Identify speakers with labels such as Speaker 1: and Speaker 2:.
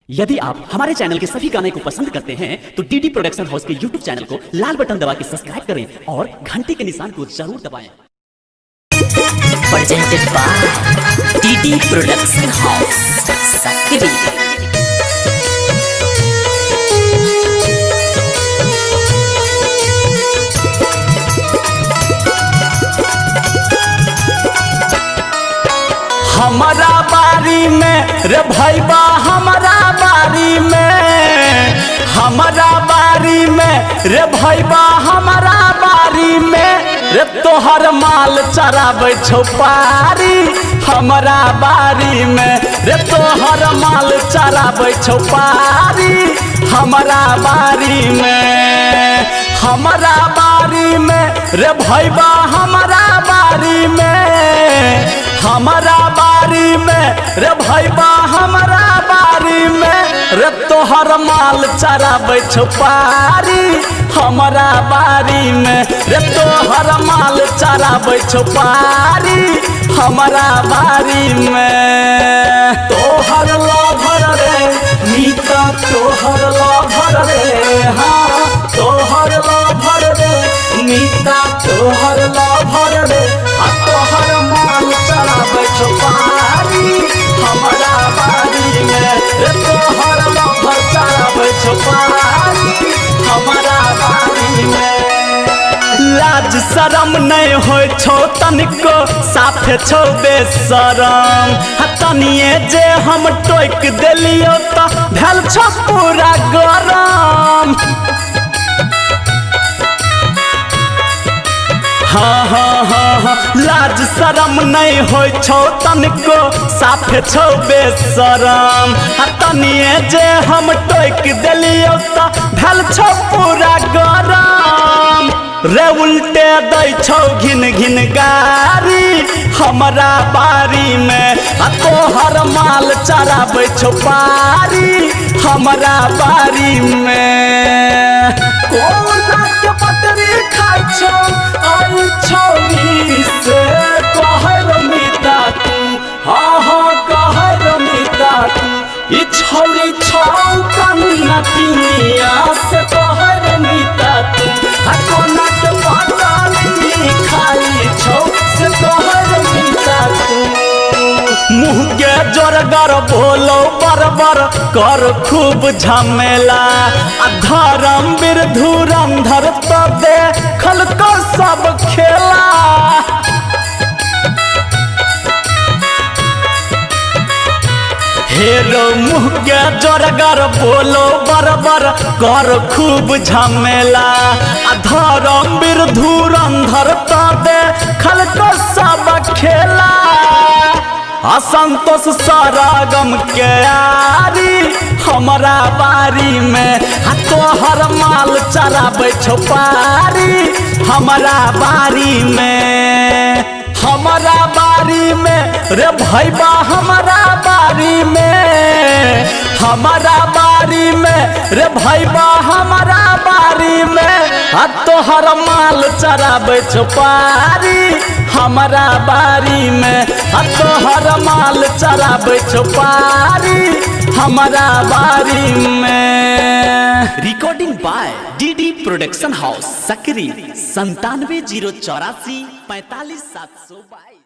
Speaker 1: यदि आप हमारे चैनल के सभी गाने को पसंद करते हैं तो डीडी प्रोडक्शन हाउस के यूट्यूब चैनल को लाल बटन दबा के सब्सक्राइब करें और घंटी के निशान को जरूर दबाएं।
Speaker 2: Presented by DD Production House, Sakri।
Speaker 3: हमारा बारी में रे भैया हमारा बारी में, हमारा बारी में रे भैया हमारा बारी में रे तोहर माल चराबै छौ पारी। हमारा बारी में रे तोहर माल चराबै छौ पारी। हमारा बारी में, हमारा बारी में रे भैया हमारा बारी में, हमारा बारी में रे भैया हमारा बारी में रे तोहर माल चराबै छौ पारी। हमारा बारी में रे तोहर माल चराबै छौ पारी। हमारा बारी में तोहर लभर रे मीता, तोहर लभर रे, हाँ तोहर लभर रे मीता, तोहर लभर रे तोहर माल चराबै छौ पारी। हमारा बारी में रे तोहर लभर चराबै छौ पारी। हमारा बारी में लाज शरम नहीं होय छौ तनिको, साफे छौ बेशरम। तनिए जे हम टोक देलियो तो भेल छौ पूरा गरम। हाँ हाँ हाँ हाँ लाज शरम नहीं होय छौ तनिको, साफे छौ बेशरम। तनिए जे हम टोक देलियो तो भेल छौ पूरा गरम। रे उल्टे दै छौ घिन घिन गारी। हमारा बारी में तोहर माल चराबै छौ पारी। हमारा बारी में कोना के पतरी खाइ छौ, आई छौ से कहर मीता तू, हाँ हाँ कहर मीता तू। ई छौरी छौ कन्ना पिनिया से कहर मीता तू। कोना के पतरी खाइ छौ से कहर मीता तू। मुँह के जोरगर बोलो बरबर कर खूब झमेला। धर्मवीर धुरंधर तो देखल को सब खेला। हेरो मुँह के जोरगर बोलो बरबर कर खूब झमेला। धर्मवीर धुरंधर तो देखल को सब खेला। असंतोष सरगम के आरी। हमारा बारी में तोहर माल चराबै छौ पारी। हमारा बारी में, हमारा बारी में रे भैया हमारा बारी में, हमारा बारी में रे भैया हमारा बारी में तोहर माल चराबै छौ पारी। हमारा बारी में तोहर माल चराबै छौ पारी। हमारा बारी में
Speaker 1: recording by DD production house Sakri 97 084 45 722।